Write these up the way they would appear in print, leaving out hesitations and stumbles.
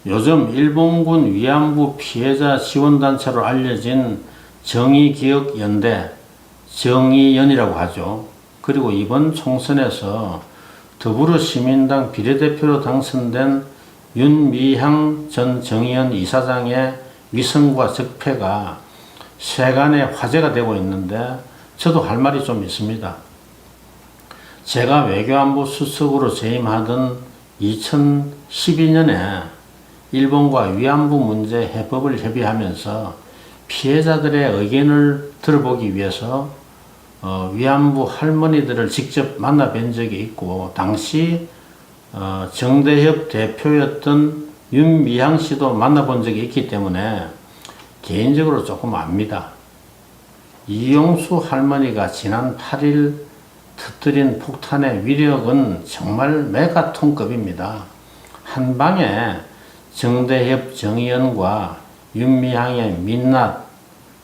요즘 일본군 위안부 피해자 지원단체로 알려진 정의기억연대, 정의연이라고 하죠. 그리고 이번 총선에서 더불어시민당 비례대표로 당선된 윤미향 전 정의연 이사장의 위선과 적폐가 세간에 화제가 되고 있는데 저도 할 말이 좀 있습니다. 제가 외교안보 수석으로 재임하던 2012년에 일본과 위안부 문제 해법을 협의하면서 피해자들의 의견을 들어보기 위해서 위안부 할머니들을 직접 만나뵌 적이 있고, 당시 정대협 대표였던 윤미향 씨도 만나본 적이 있기 때문에 개인적으로 조금 압니다. 이용수 할머니가 지난 8일 터뜨린 폭탄의 위력은 정말 메가톤급입니다. 한 방에 정대협 정의연과 윤미향의 민낯,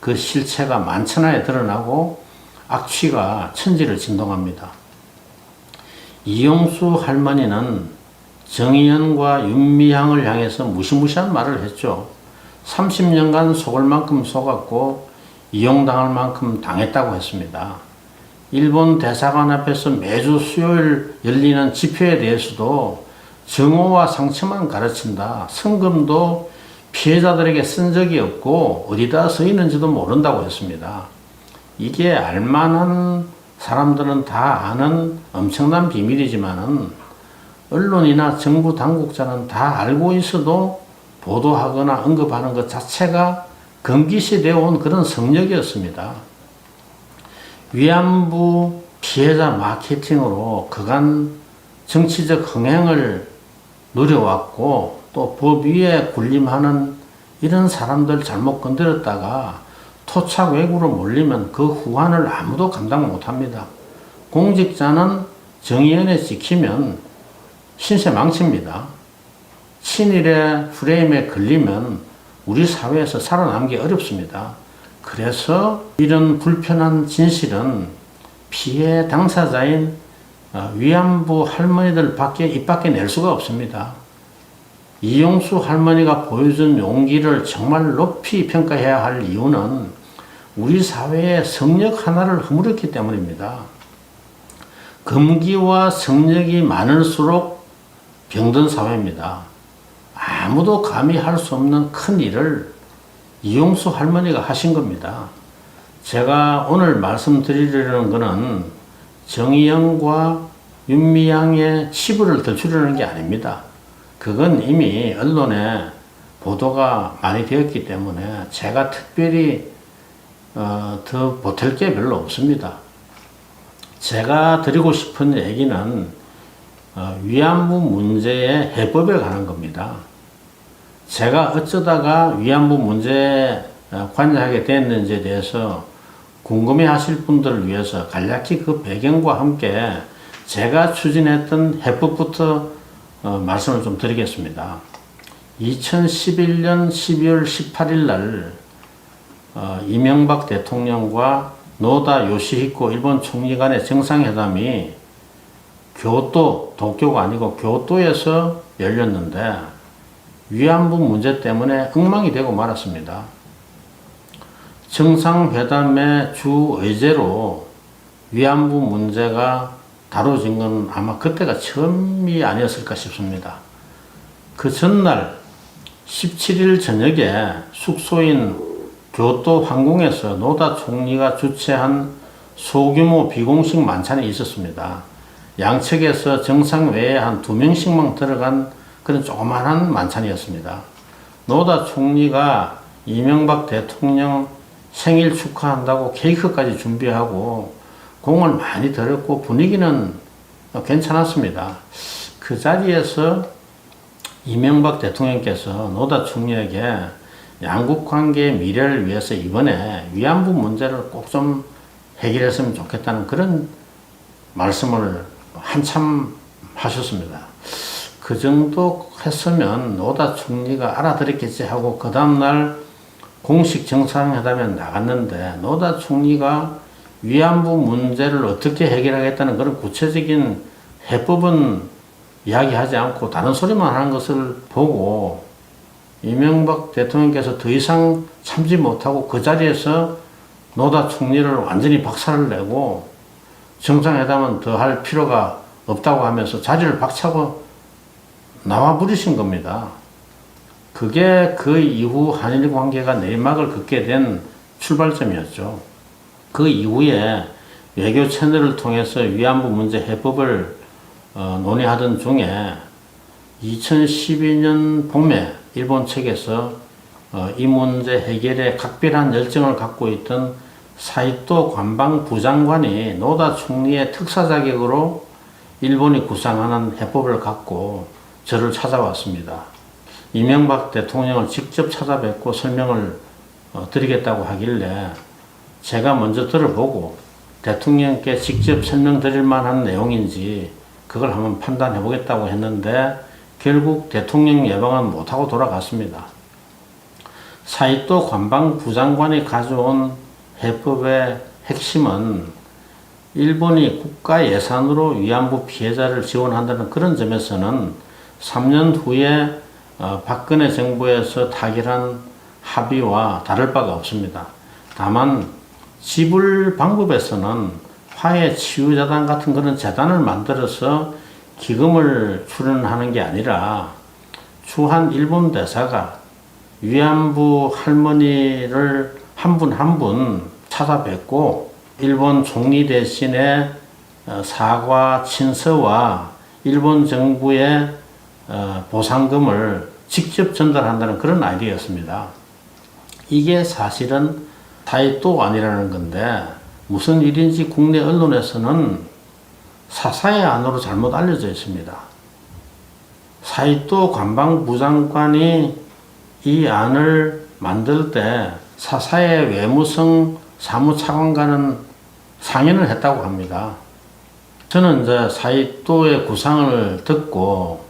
그 실체가 만천하에 드러나고 악취가 천지를 진동합니다. 이용수 할머니는 정의연과 윤미향을 향해서 무시무시한 말을 했죠. 30년간 속을 만큼 속았고 이용당할 만큼 당했다고 했습니다. 일본 대사관 앞에서 매주 수요일 열리는 집회에 대해서도 정오와 상처만 가르친다. 성금도 피해자들에게 쓴 적이 없고 어디다 서 있는지도 모른다고 했습니다. 이게 알만한 사람들은 다 아는 엄청난 비밀이지만은 언론이나 정부 당국자는 다 알고 있어도 보도하거나 언급하는 것 자체가 금기시되어 온 그런 성역이었습니다. 위안부 피해자 마케팅으로 그간 정치적 흥행을 누려왔고, 또 법 위에 군림하는 이런 사람들 잘못 건드렸다가 토착 외구로 몰리면 그 후환을 아무도 감당 못합니다. 공직자는 정의연에 찍히면 신세 망칩니다. 친일의 프레임에 걸리면 우리 사회에서 살아남기 어렵습니다. 그래서 이런 불편한 진실은 피해 당사자인 위안부 할머니들 밖에 입 밖에 낼 수가 없습니다. 이용수 할머니가 보여준 용기를 정말 높이 평가해야 할 이유는 우리 사회의 성역 하나를 허물었기 때문입니다. 금기와 성역이 많을수록 병든 사회입니다. 아무도 감히 할 수 없는 큰 일을 이용수 할머니가 하신 겁니다. 제가 오늘 말씀드리려는 것은 정의연과 윤미향의 치부를 덜추려는 게 아닙니다. 그건 이미 언론에 보도가 많이 되었기 때문에 제가 특별히 더 보탤 게 별로 없습니다. 제가 드리고 싶은 얘기는 위안부 문제의 해법에 관한 겁니다. 제가 어쩌다가 위안부 문제에 관여하게 됐는지에 대해서 궁금해 하실 분들을 위해서 간략히 그 배경과 함께 제가 추진했던 해법부터 말씀을 좀 드리겠습니다. 2011년 12월 18일 날 이명박 대통령과 노다 요시히코 일본 총리 간의 정상회담이 도쿄가 아니고 교토에서 열렸는데 위안부 문제 때문에 엉망이 되고 말았습니다. 정상회담의 주 의제로 위안부 문제가 다뤄진 건 아마 그때가 처음이 아니었을까 싶습니다. 그 전날 17일 저녁에 숙소인 교토 황궁에서 노다 총리가 주최한 소규모 비공식 만찬이 있었습니다. 양측에서 정상회의에 한 2명씩만 들어간 그런 조그마한 만찬이었습니다. 노다 총리가 이명박 대통령 생일 축하한다고 케이크까지 준비하고 공을 많이 들였고 분위기는 괜찮았습니다. 그 자리에서 이명박 대통령께서 노다 총리에게 양국 관계의 미래를 위해서 이번에 위안부 문제를 꼭 좀 해결했으면 좋겠다는 그런 말씀을 한참 하셨습니다. 그 정도 했으면 노다 총리가 알아들었겠지 하고 그 다음날 공식 정상회담에 나갔는데 노다 총리가 위안부 문제를 어떻게 해결하겠다는 그런 구체적인 해법은 이야기하지 않고 다른 소리만 하는 것을 보고 이명박 대통령께서 더 이상 참지 못하고 그 자리에서 노다 총리를 완전히 박살을 내고 정상회담은 더 할 필요가 없다고 하면서 자리를 박차고 나와 버리신 겁니다. 그게 그 이후 한일 관계가 내리막을 긋게 된 출발점이었죠. 그 이후에 외교 채널을 통해서 위안부 문제 해법을 논의하던 중에 2012년 봄에 일본 측에서 이 문제 해결에 각별한 열정을 갖고 있던 사이토 관방부장관이 노다 총리의 특사 자격으로 일본이 구상하는 해법을 갖고 저를 찾아왔습니다. 이명박 대통령을 직접 찾아뵙고 설명을 드리겠다고 하길래 제가 먼저 들어보고 대통령께 직접 설명드릴 만한 내용인지 그걸 한번 판단해 보겠다고 했는데 결국 대통령 예방은 못하고 돌아갔습니다. 사이토 관방부장관이 가져온 해법의 핵심은 일본이 국가 예산으로 위안부 피해자를 지원한다는 그런 점에서는 3년 후에 박근혜 정부에서 타결한 합의와 다를 바가 없습니다. 다만 지불 방법에서는 화해 치유재단 같은 그런 재단을 만들어서 기금을 출연하는 게 아니라 주한 일본 대사가 위안부 할머니를 한 분 한 분 찾아뵙고 일본 총리 대신에 사과 친서와 일본 정부의 보상금을 직접 전달한다는 그런 아이디어였습니다. 이게 사실은 사이토 안이라는 건데 무슨 일인지 국내 언론에서는 사사의 안으로 잘못 알려져 있습니다. 사이토 관방부장관이 이 안을 만들 때 사사의 외무성 사무차관과는 상의를 했다고 합니다. 저는 이제 사이토의 구상을 듣고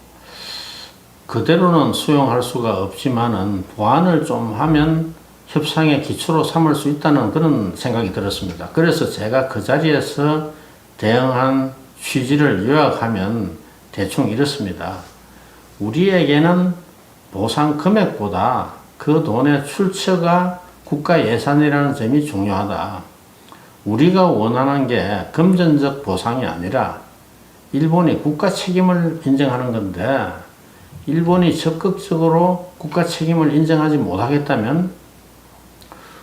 그대로는 수용할 수가 없지만은 보완을 좀 하면 협상의 기초로 삼을 수 있다는 그런 생각이 들었습니다. 그래서 제가 그 자리에서 대응한 취지를 요약하면 대충 이렇습니다. 우리에게는 보상 금액보다 그 돈의 출처가 국가 예산이라는 점이 중요하다. 우리가 원하는 게 금전적 보상이 아니라 일본이 국가 책임을 인정하는 건데 일본이 적극적으로 국가 책임을 인정하지 못하겠다면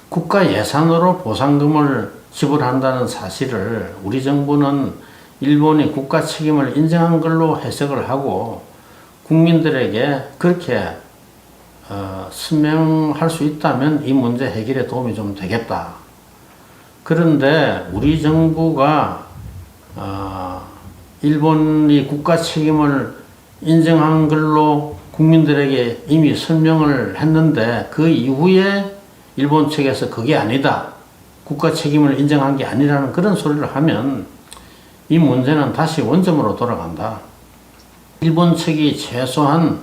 국가 예산으로 보상금을 지불한다는 사실을 우리 정부는 일본이 국가 책임을 인정한 걸로 해석을 하고 국민들에게 그렇게 설명할 수 있다면 이 문제 해결에 도움이 좀 되겠다. 그런데 우리 정부가 일본이 국가 책임을 인정한 걸로 국민들에게 이미 설명을 했는데 그 이후에 일본 측에서 그게 아니다. 국가 책임을 인정한 게 아니라는 그런 소리를 하면 이 문제는 다시 원점으로 돌아간다. 일본 측이 최소한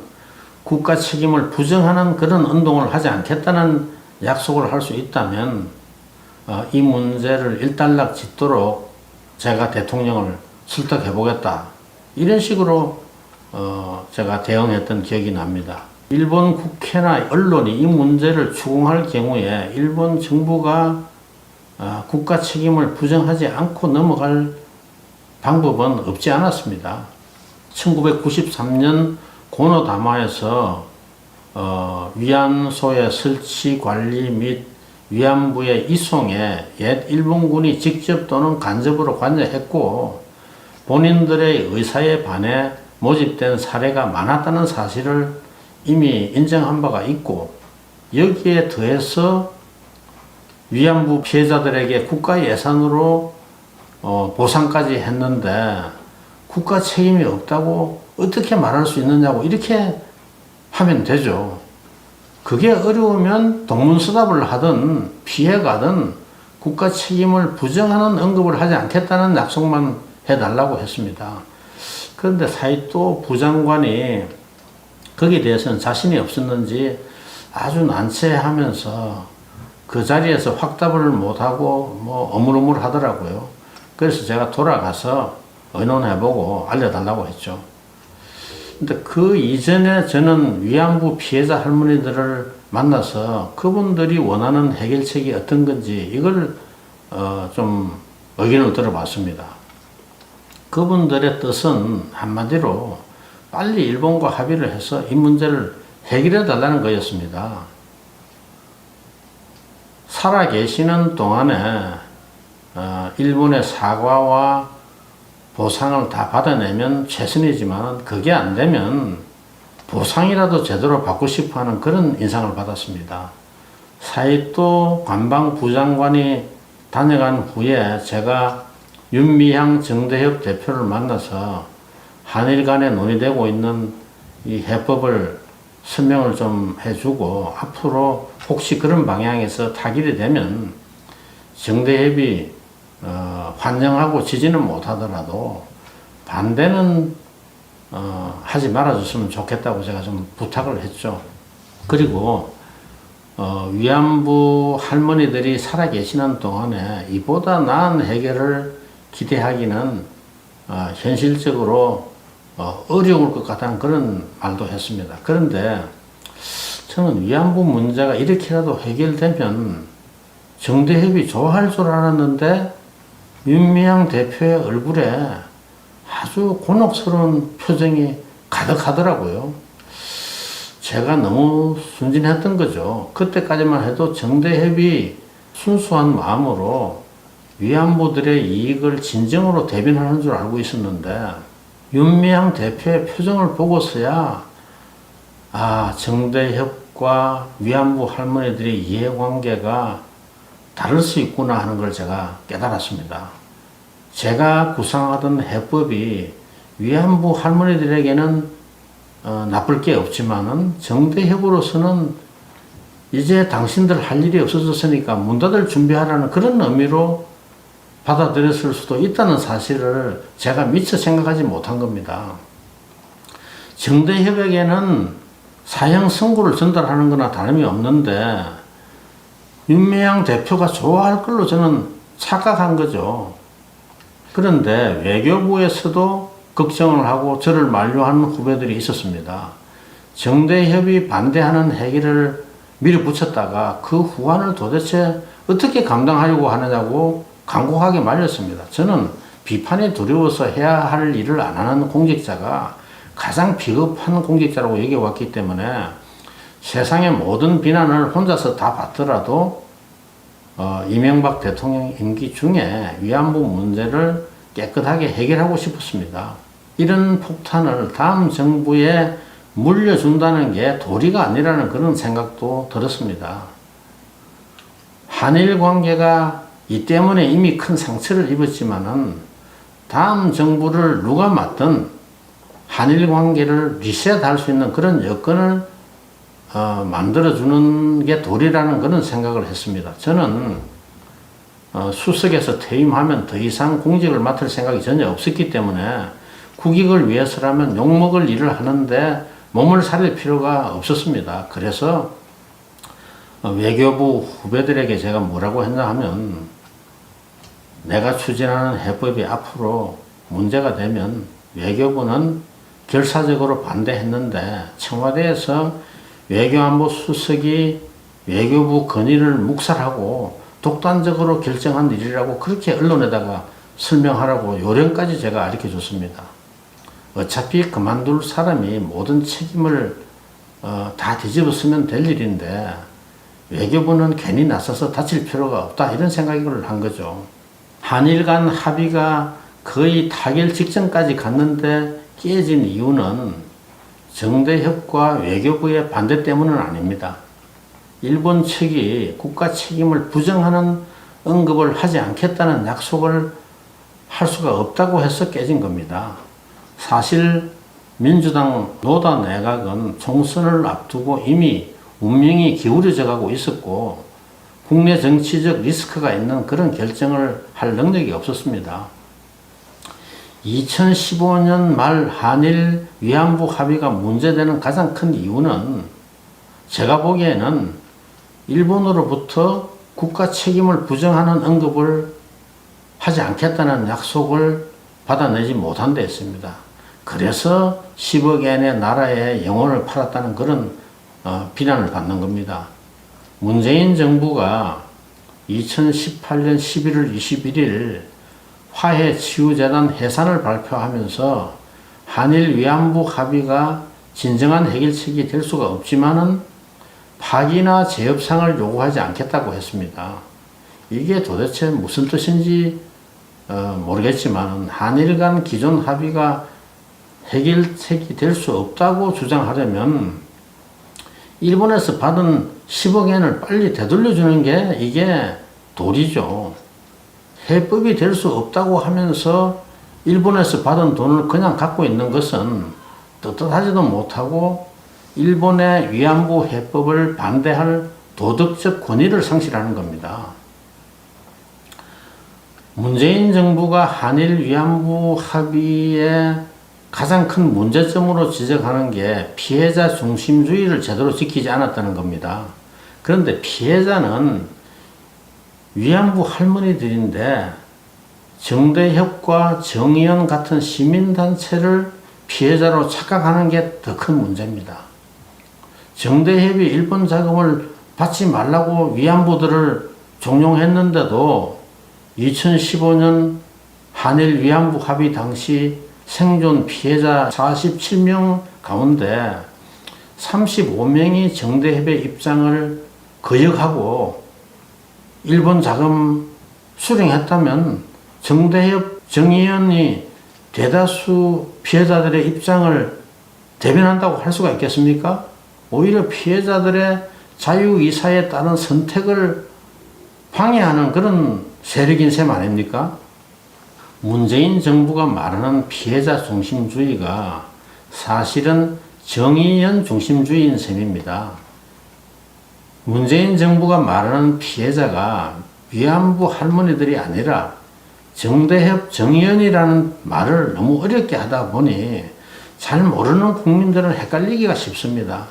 국가 책임을 부정하는 그런 운동을 하지 않겠다는 약속을 할 수 있다면 이 문제를 일단락 짓도록 제가 대통령을 설득해 보겠다. 이런 식으로 제가 대응했던 기억이 납니다. 일본 국회나 언론이 이 문제를 추궁할 경우에 일본 정부가 국가 책임을 부정하지 않고 넘어갈 방법은 없지 않았습니다. 1993년 고노다마에서 위안소의 설치 관리 및 위안부의 이송에 옛 일본군이 직접 또는 간접으로 관여했고 본인들의 의사에 반해 모집된 사례가 많았다는 사실을 이미 인정한 바가 있고 여기에 더해서 위안부 피해자들에게 국가 예산으로 보상까지 했는데 국가 책임이 없다고 어떻게 말할 수 있느냐고 이렇게 하면 되죠. 그게 어려우면 동문서답을 하든 피해가든 국가 책임을 부정하는 언급을 하지 않겠다는 약속만 해달라고 했습니다. 그런데 사이토 부장관이 거기에 대해서는 자신이 없었는지 아주 난처해하면서 그 자리에서 확답을 못하고 어물어물 하더라고요. 그래서 제가 돌아가서 의논해보고 알려달라고 했죠. 근데 그 이전에 저는 위안부 피해자 할머니들을 만나서 그분들이 원하는 해결책이 어떤 건지 이걸 좀 의견을 들어봤습니다. 그분들의 뜻은 한마디로 빨리 일본과 합의를 해서 이 문제를 해결해 달라는 거였습니다. 살아 계시는 동안에 일본의 사과와 보상을 다 받아내면 최선이지만 그게 안 되면 보상이라도 제대로 받고 싶어 하는 그런 인상을 받았습니다. 사이토 관방부장관이 다녀간 후에 제가 윤미향 정대협 대표를 만나서 한일 간에 논의되고 있는 이 해법을 설명을 좀 해주고 앞으로 혹시 그런 방향에서 타결이 되면 정대협이 환영하고 지지는 못하더라도 반대는 하지 말아줬으면 좋겠다고 제가 좀 부탁을 했죠. 그리고 위안부 할머니들이 살아계시는 동안에 이보다 나은 해결을 기대하기는 현실적으로 어려울 것 같다는 그런 말도 했습니다. 그런데 저는 위안부 문제가 이렇게라도 해결되면 정대협이 좋아할 줄 알았는데 윤미향 대표의 얼굴에 아주 곤혹스러운 표정이 가득하더라고요. 제가 너무 순진했던 거죠. 그때까지만 해도 정대협이 순수한 마음으로 위안부들의 이익을 진정으로 대변하는 줄 알고 있었는데 윤미향 대표의 표정을 보고서야 정대협과 위안부 할머니들의 이해관계가 다를 수 있구나 하는 걸 제가 깨달았습니다. 제가 구상하던 해법이 위안부 할머니들에게는 나쁠 게 없지만은 정대협으로서는 이제 당신들 할 일이 없어졌으니까 문 닫을 준비하라는 그런 의미로 받아들였을 수도 있다는 사실을 제가 미처 생각하지 못한 겁니다. 정대협에게는 사형 선고를 전달하는 거나 다름이 없는데 윤미향 대표가 좋아할 걸로 저는 착각한 거죠. 그런데 외교부에서도 걱정을 하고 저를 만류하는 후배들이 있었습니다. 정대협이 반대하는 해결을 밀어붙였다가 그 후환을 도대체 어떻게 감당하려고 하느냐고 간곡하게 말렸습니다. 저는 비판이 두려워서 해야 할 일을 안 하는 공직자가 가장 비겁한 공직자라고 여겨왔기 때문에 세상의 모든 비난을 혼자서 다 받더라도 이명박 대통령 임기 중에 위안부 문제를 깨끗하게 해결하고 싶었습니다. 이런 폭탄을 다음 정부에 물려준다는 게 도리가 아니라는 그런 생각도 들었습니다. 한일 관계가 이 때문에 이미 큰 상처를 입었지만은 다음 정부를 누가 맡든 한일 관계를 리셋할 수 있는 그런 여건을 만들어주는 게 도리라는 그런 생각을 했습니다. 저는 수석에서 퇴임하면 더 이상 공직을 맡을 생각이 전혀 없었기 때문에 국익을 위해서라면 욕먹을 일을 하는데 몸을 사릴 필요가 없었습니다. 그래서 외교부 후배들에게 제가 뭐라고 했냐 하면 내가 추진하는 해법이 앞으로 문제가 되면 외교부는 결사적으로 반대했는데 청와대에서 외교안보 수석이 외교부 건의를 묵살하고 독단적으로 결정한 일이라고 그렇게 언론에다가 설명하라고 요령까지 제가 가르쳐 줬습니다. 어차피 그만둘 사람이 모든 책임을 다 뒤집어 쓰면 될 일인데 외교부는 괜히 나서서 다칠 필요가 없다 이런 생각을 한 거죠. 한일 간 합의가 거의 타결 직전까지 갔는데 깨진 이유는 정대협과 외교부의 반대 때문은 아닙니다. 일본 측이 국가 책임을 부정하는 언급을 하지 않겠다는 약속을 할 수가 없다고 해서 깨진 겁니다. 사실 민주당 노다 내각은 총선을 앞두고 이미 운명이 기울어져 가고 있었고 국내 정치적 리스크가 있는 그런 결정을 할 능력이 없었습니다. 2015년 말 한일 위안부 합의가 문제되는 가장 큰 이유는 제가 보기에는 일본으로부터 국가 책임을 부정하는 언급을 하지 않겠다는 약속을 받아내지 못한 데 있습니다. 그래서 10억 엔의 나라의 영혼을 팔았다는 그런 비난을 받는 겁니다. 문재인 정부가 2018년 11월 21일 화해치유재단 해산을 발표하면서 한일 위안부 합의가 진정한 해결책이 될 수가 없지만은 파기나 재협상을 요구하지 않겠다고 했습니다. 이게 도대체 무슨 뜻인지 모르겠지만 한일 간 기존 합의가 해결책이 될 수 없다고 주장하려면 일본에서 받은 10억 엔을 빨리 되돌려주는 게 이게 도리죠. 해법이 될 수 없다고 하면서 일본에서 받은 돈을 그냥 갖고 있는 것은 떳떳하지도 못하고 일본의 위안부 해법을 반대할 도덕적 권위를 상실하는 겁니다. 문재인 정부가 한일 위안부 합의의 가장 큰 문제점으로 지적하는 게 피해자 중심주의를 제대로 지키지 않았다는 겁니다. 그런데 피해자는 위안부 할머니들인데 정대협과 정의연 같은 시민단체를 피해자로 착각하는 게 더 큰 문제입니다. 정대협이 일본 자금을 받지 말라고 위안부들을 종용했는데도 2015년 한일 위안부 합의 당시 생존 피해자 47명 가운데 35명이 정대협의 입장을 거역하고 일본 자금 수령했다면 정대협, 정의연이 대다수 피해자들의 입장을 대변한다고 할 수가 있겠습니까? 오히려 피해자들의 자유이사에 따른 선택을 방해하는 그런 세력인 셈 아닙니까? 문재인 정부가 말하는 피해자 중심주의가 사실은 정의연 중심주의인 셈입니다. 문재인 정부가 말하는 피해자가 위안부 할머니들이 아니라 정대협, 정의연이라는 말을 너무 어렵게 하다 보니 잘 모르는 국민들은 헷갈리기가 쉽습니다.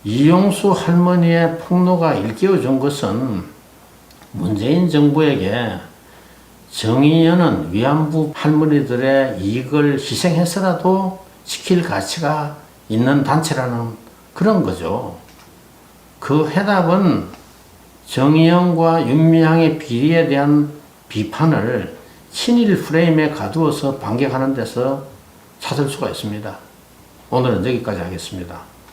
이용수 할머니의 폭로가 일깨워준 것은 문재인 정부에게 정의연은 위안부 할머니들의 이익을 희생해서라도 지킬 가치가 있는 단체라는 그런 거죠. 그 해답은 정의연과 윤미향의 비리에 대한 비판을 친일 프레임에 가두어서 반격하는 데서 찾을 수가 있습니다. 오늘은 여기까지 하겠습니다.